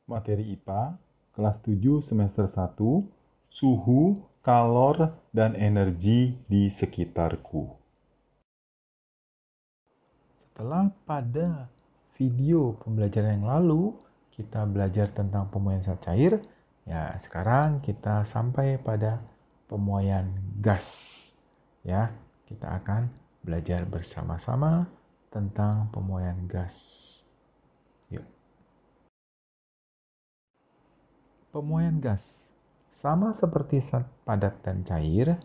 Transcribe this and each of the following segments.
Materi IPA, kelas 7 semester 1, suhu, kalor, dan energi di sekitarku. Setelah pada video pembelajaran yang lalu, kita belajar tentang pemuaian zat cair, ya sekarang kita sampai pada pemuaian gas. Ya, kita akan belajar bersama-sama tentang pemuaian gas. Yuk. Pemuaian gas sama seperti zat padat dan cair,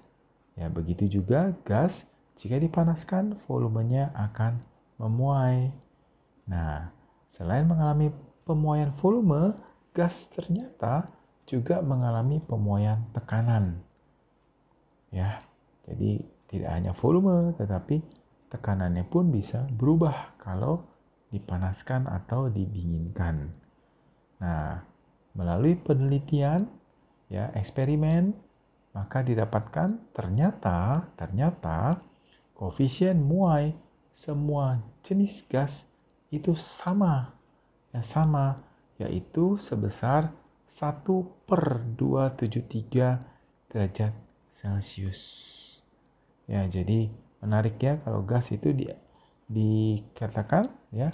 ya begitu juga gas jika dipanaskan volumenya akan memuai. Nah, selain mengalami pemuaian volume, gas ternyata juga mengalami pemuaian tekanan. Ya, jadi tidak hanya volume, tetapi tekanannya pun bisa berubah kalau dipanaskan atau didinginkan. Nah, melalui penelitian, ya eksperimen, maka didapatkan ternyata koefisien muai semua jenis gas itu sama, yaitu sebesar 1/273 derajat Celcius. Ya, jadi menarik ya kalau gas itu dikatakan ya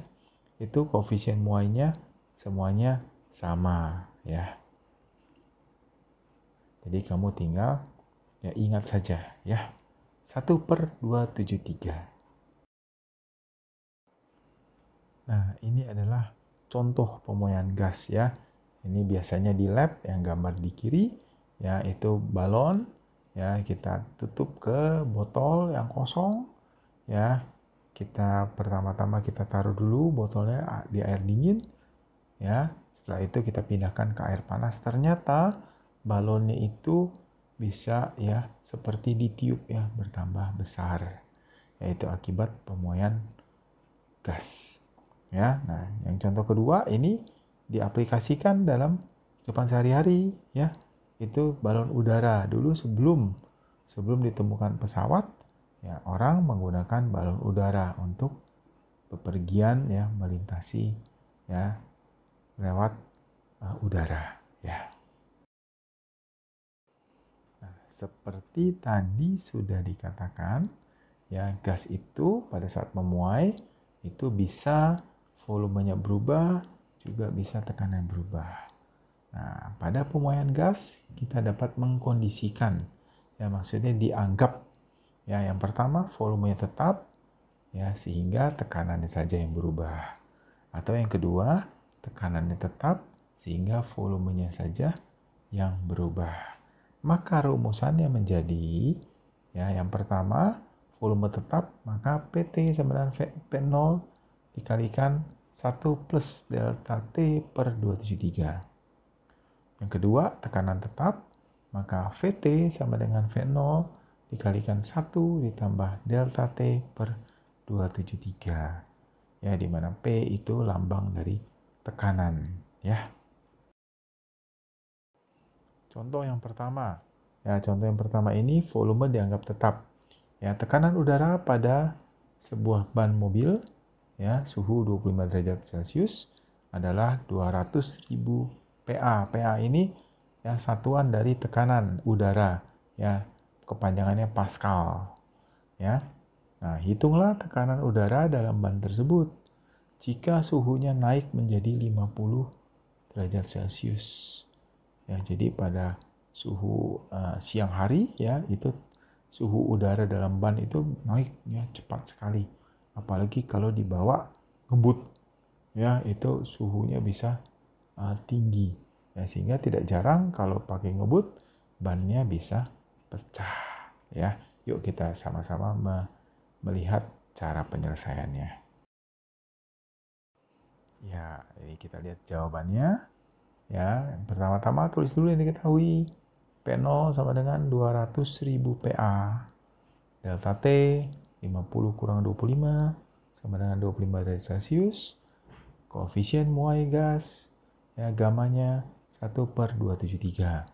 itu koefisien muainya semuanya sama ya. Jadi kamu tinggal ya ingat saja ya 1/273. Nah, ini adalah contoh pemuaian gas ya. Ini biasanya di lab yang gambar di kiri ya itu balon ya kita tutup ke botol yang kosong ya. Kita pertama-tama kita taruh dulu botolnya di air dingin ya. Setelah itu kita pindahkan ke air panas. Ternyata balonnya itu bisa ya seperti ditiup ya bertambah besar. Yaitu akibat pemuaian gas. Ya, nah yang contoh kedua ini diaplikasikan dalam kehidupan sehari-hari ya. Itu balon udara dulu sebelum ditemukan pesawat ya orang menggunakan balon udara untuk bepergian ya melintasi ya lewat udara ya. Nah, seperti tadi sudah dikatakan ya gas itu pada saat memuai itu bisa volumenya berubah, juga bisa tekanan berubah. Nah, pada pemuaian gas kita dapat mengkondisikan, ya maksudnya dianggap, ya yang pertama volumenya tetap, ya sehingga tekanannya saja yang berubah. Atau yang kedua tekanannya tetap sehingga volumenya saja yang berubah. Maka rumusannya menjadi, ya yang pertama volume tetap maka PT sama dengan V0 dikalikan 1 plus delta T per 273. Yang kedua, tekanan tetap, maka VT sama dengan V0 dikalikan 1 ditambah delta T per 273. Ya, di mana P itu lambang dari tekanan, ya. Contoh yang pertama. Ya, contoh yang pertama ini volume dianggap tetap. Ya, tekanan udara pada sebuah ban mobil ya suhu 25 derajat Celcius adalah 200.000 PA. PA ini ya satuan dari tekanan udara ya kepanjangannya Pascal ya. Nah, hitunglah tekanan udara dalam ban tersebut jika suhunya naik menjadi 50 derajat Celcius. Ya, jadi pada suhu siang hari ya itu suhu udara dalam ban itu naik ya cepat sekali. Apalagi kalau dibawa ngebut ya itu suhunya bisa tinggi ya sehingga tidak jarang kalau pakai ngebut bannya bisa pecah ya. Yuk kita sama-sama melihat cara penyelesaiannya. Ya, ini kita lihat jawabannya. Ya, pertama-tama tulis dulu yang diketahui. P0 sama dengan 200.000 PA. Delta T 50 kurang 25 sama dengan 25 derajat Celcius. Koefisien muai gas ya gamanya 1/273.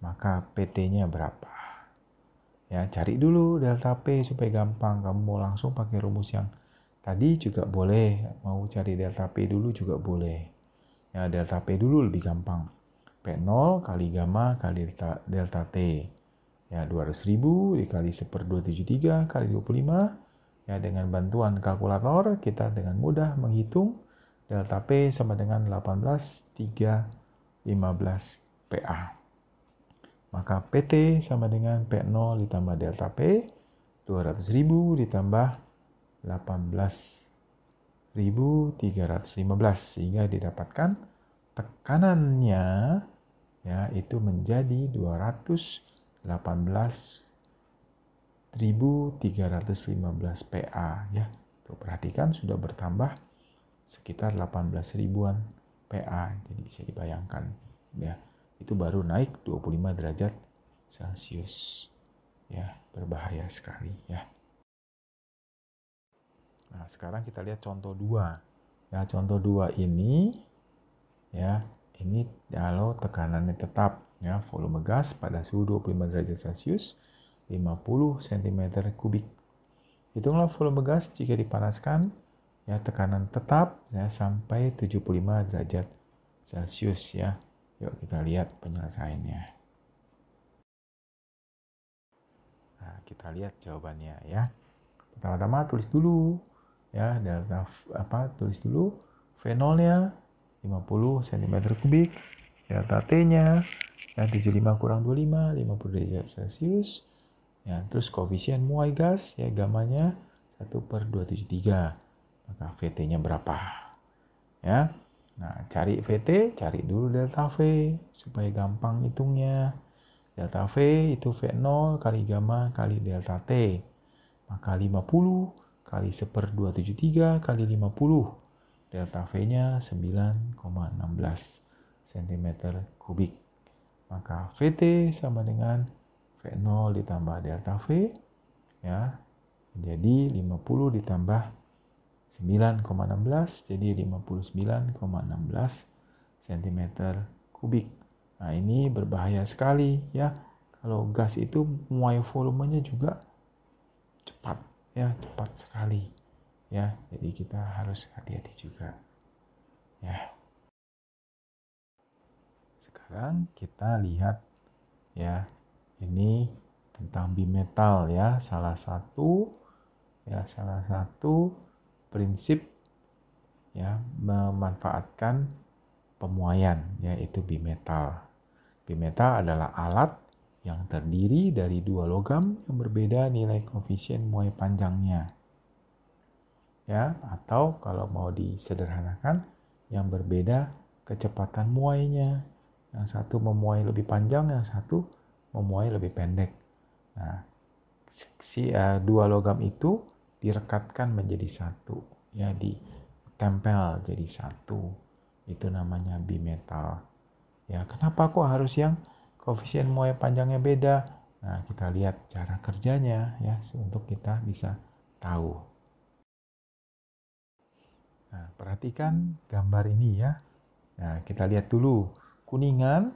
Maka PT-nya berapa? Ya, cari dulu delta P supaya gampang. Kamu mau langsung pakai rumus yang tadi juga boleh. Mau cari delta P dulu juga boleh. Ya, delta P dulu lebih gampang. P0 kali gamma kali delta T. Ya, 200.000 dikali 1/273 kali 25. Ya, dengan bantuan kalkulator kita dengan mudah menghitung delta P sama dengan 18,315 PA. Maka PT sama dengan P0 ditambah delta P, 200.000 ditambah 18.315 sehingga didapatkan tekanannya ya itu menjadi 218.315 PA ya. Tuh, perhatikan sudah bertambah sekitar 18 ribuan PA. Jadi bisa dibayangkan ya. Itu baru naik 25 derajat Celcius. Ya, berbahaya sekali ya. Nah, sekarang kita lihat contoh 2. Ya, contoh 2 ini ya, ini kalau tekanannya tetap ya, volume gas pada suhu 25 derajat Celcius 50 cm3. Hitunglah volume gas jika dipanaskan ya, tekanan tetap ya sampai 75 derajat Celcius ya. Yuk kita lihat penyelesaiannya. Nah, kita lihat jawabannya ya. Pertama-tama tulis dulu ya, tulis dulu V0-nya 50 cm3, delta T-nya ya 75 kurang 25, 50 derajat Celcius. Ya, terus koefisien muai gas ya gamanya 1/273. Maka VT-nya berapa? Ya. Nah, cari VT, cari dulu delta V supaya gampang hitungnya. Delta V itu V0 kali gamma kali delta T. Maka 50 kali 1/273 kali 50. Delta V-nya 9,16 cm3. Maka VT sama dengan V0 ditambah delta V ya. Jadi 50 ditambah 9,16 jadi 59,16 cm3. Nah, ini berbahaya sekali ya. Kalau gas itu muai volumenya juga cepat ya, cepat sekali ya. Jadi kita harus hati-hati juga ya. Sekarang kita lihat ya, ini tentang bimetal ya, salah satu prinsip ya memanfaatkan pemuaian yaitu bimetal. Bimetal adalah alat yang terdiri dari dua logam yang berbeda nilai koefisien muai panjangnya. Ya, atau kalau mau disederhanakan yang berbeda kecepatan muainya. Yang satu memuai lebih panjang, yang satu memuai lebih pendek. Nah, dua logam itu direkatkan menjadi satu, ya ditempel jadi satu. Itu namanya bimetal. Ya, kenapa kok harus yang koefisien muai panjangnya beda? Nah, kita lihat cara kerjanya ya untuk kita bisa tahu. Nah, perhatikan gambar ini ya. Nah, kita lihat dulu kuningan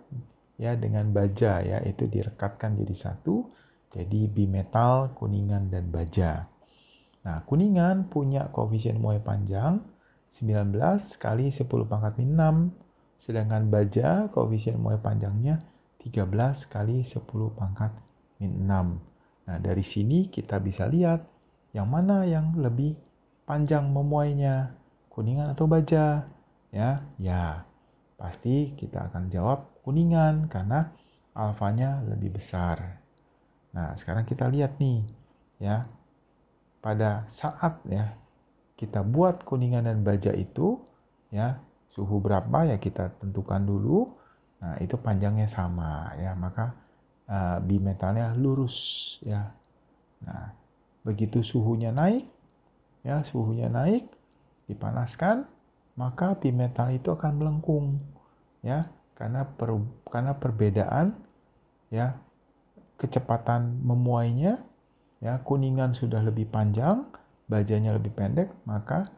ya dengan baja ya itu direkatkan jadi satu, jadi bimetal kuningan dan baja. Nah, kuningan punya koefisien muai panjang 19 kali 10⁻⁶, sedangkan baja koefisien muai panjangnya 13 kali 10⁻⁶. Nah, dari sini kita bisa lihat yang mana yang lebih panjang memuainya, kuningan atau baja? Ya, pasti kita akan jawab kuningan karena alfanya lebih besar. Nah, sekarang kita lihat nih ya. Pada saat ya kita buat kuningan dan baja itu ya suhu berapa ya kita tentukan dulu. Nah, itu panjangnya sama ya, maka bimetalnya lurus ya. Nah, begitu suhunya naik dipanaskan, maka bimetal itu akan melengkung ya karena perbedaan ya kecepatan memuainya. Ya, kuningan sudah lebih panjang, bajanya lebih pendek, maka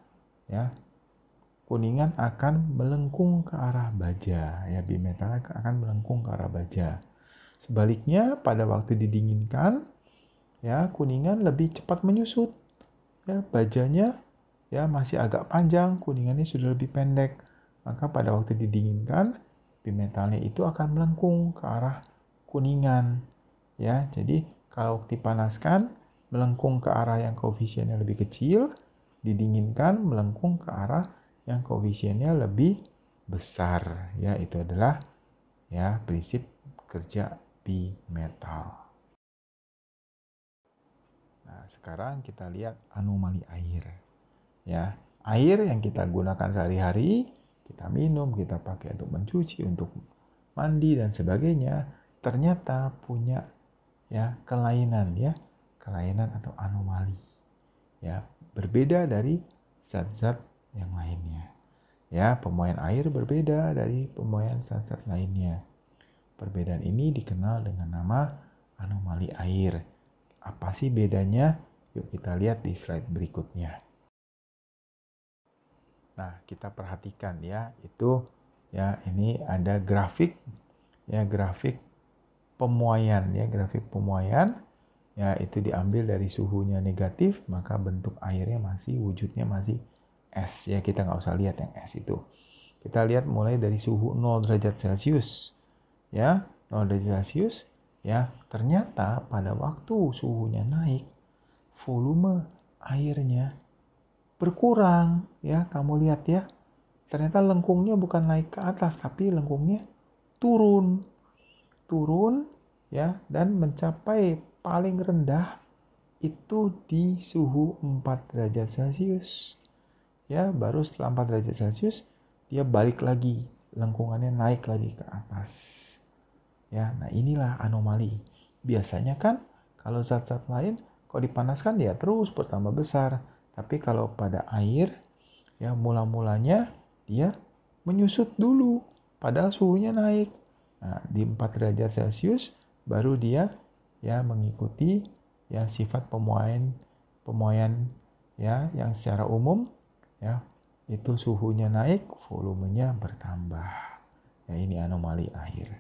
ya kuningan akan melengkung ke arah baja, ya bimetal akan melengkung ke arah baja. Sebaliknya pada waktu didinginkan, ya kuningan lebih cepat menyusut, ya bajanya ya masih agak panjang, kuningannya sudah lebih pendek. maka pada waktu didinginkan, bimetalnya itu akan melengkung ke arah kuningan. Ya, jadi kalau dipanaskan, melengkung ke arah yang koefisiennya lebih kecil, didinginkan melengkung ke arah yang koefisiennya lebih besar. Ya, itu adalah ya prinsip kerja bimetal. Nah, sekarang kita lihat anomali air. Ya, air yang kita gunakan sehari-hari, kita minum, kita pakai untuk mencuci, untuk mandi dan sebagainya, ternyata punya ya kelainan atau anomali. Ya, berbeda dari zat-zat yang lainnya. Ya, pemuaian air berbeda dari pemuaian zat-zat lainnya. Perbedaan ini dikenal dengan nama anomali air. Apa sih bedanya? Yuk kita lihat di slide berikutnya. Nah, kita perhatikan ya, itu ya ini ada grafik pemuaian grafik pemuaian. Ya, itu diambil dari suhunya negatif, maka bentuk airnya wujudnya masih es ya, kita nggak usah lihat yang es itu. Kita lihat mulai dari suhu 0 derajat Celcius. Ya, 0 derajat Celcius ya, ternyata pada waktu suhunya naik, volume airnya berkurang ya. Kamu lihat ya, ternyata lengkungnya bukan naik ke atas, tapi lengkungnya turun ya, dan mencapai paling rendah itu di suhu 4 derajat Celcius. Ya, baru setelah 4 derajat Celcius dia balik lagi, lengkungannya naik lagi ke atas. Ya, nah inilah anomali. Biasanya kan kalau zat-zat lain kalau dipanaskan dia terus bertambah besar, tapi kalau pada air ya mula-mulanya dia menyusut dulu padahal suhunya naik. Nah, di 4 derajat Celcius baru dia ya mengikuti ya sifat pemuaian ya yang secara umum ya itu suhunya naik, volumenya bertambah. Ya, ini anomali air.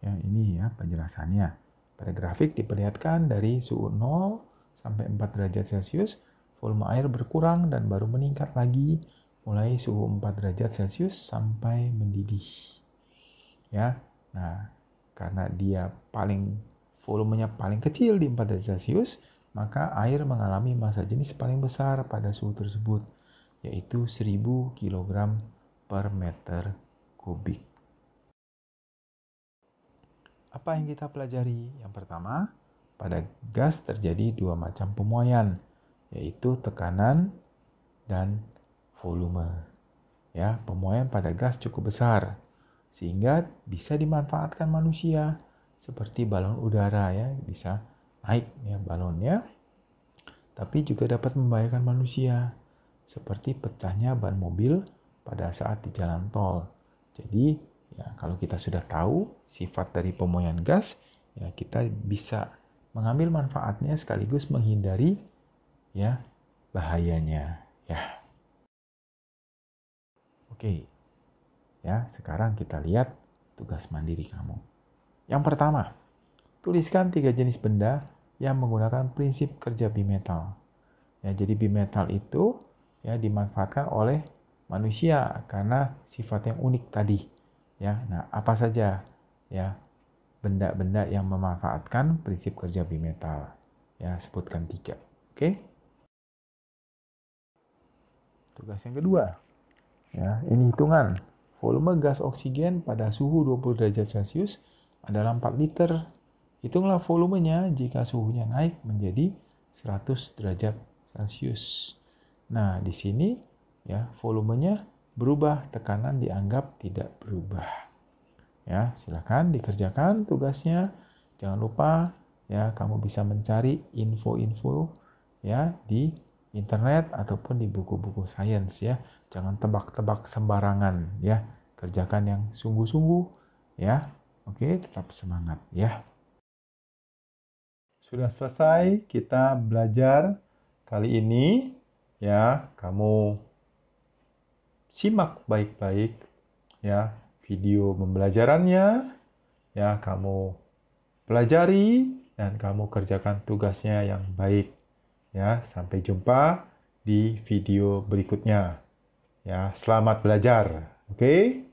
Ya, ini ya penjelasannya. Pada grafik diperlihatkan dari suhu 0 sampai 4 derajat Celcius, volume air berkurang dan baru meningkat lagi mulai suhu 4 derajat Celcius sampai mendidih. Ya. Nah, karena dia volumenya paling kecil di 4 derajat Celcius, maka air mengalami massa jenis paling besar pada suhu tersebut, yaitu 1000 kg per meter kubik. Apa yang kita pelajari? Yang pertama, pada gas terjadi dua macam pemuaian, yaitu tekanan dan volume. Ya, pemuaian pada gas cukup besar sehingga bisa dimanfaatkan manusia, seperti balon udara ya, bisa naik ya balonnya, tapi juga dapat membahayakan manusia, seperti pecahnya ban mobil pada saat di jalan tol. Jadi ya, kalau kita sudah tahu sifat dari pemuaian gas, ya kita bisa mengambil manfaatnya sekaligus menghindari ya bahayanya ya. Oke. Ya, sekarang kita lihat tugas mandiri kamu. Yang pertama, tuliskan 3 jenis benda yang menggunakan prinsip kerja bimetal. Ya, jadi bimetal itu ya dimanfaatkan oleh manusia karena sifat yang unik tadi. Ya, nah apa saja ya benda-benda yang memanfaatkan prinsip kerja bimetal? Ya, sebutkan 3. Oke? Tugas yang kedua. Ya, ini hitungan. Volume gas oksigen pada suhu 20 derajat Celcius adalah 4 liter. Hitunglah volumenya jika suhunya naik menjadi 100 derajat Celcius. Nah, di sini ya volumenya berubah, tekanan dianggap tidak berubah. Ya, silakan dikerjakan tugasnya. Jangan lupa ya kamu bisa mencari info-info ya di internet ataupun di buku-buku sains ya. Jangan tebak-tebak sembarangan ya. Kerjakan yang sungguh-sungguh ya. Oke, tetap semangat ya. Sudah selesai kita belajar kali ini ya. Kamu simak baik-baik ya video pembelajarannya ya, kamu pelajari dan kamu kerjakan tugasnya yang baik ya. Sampai jumpa di video berikutnya. Ya, selamat belajar. Oke?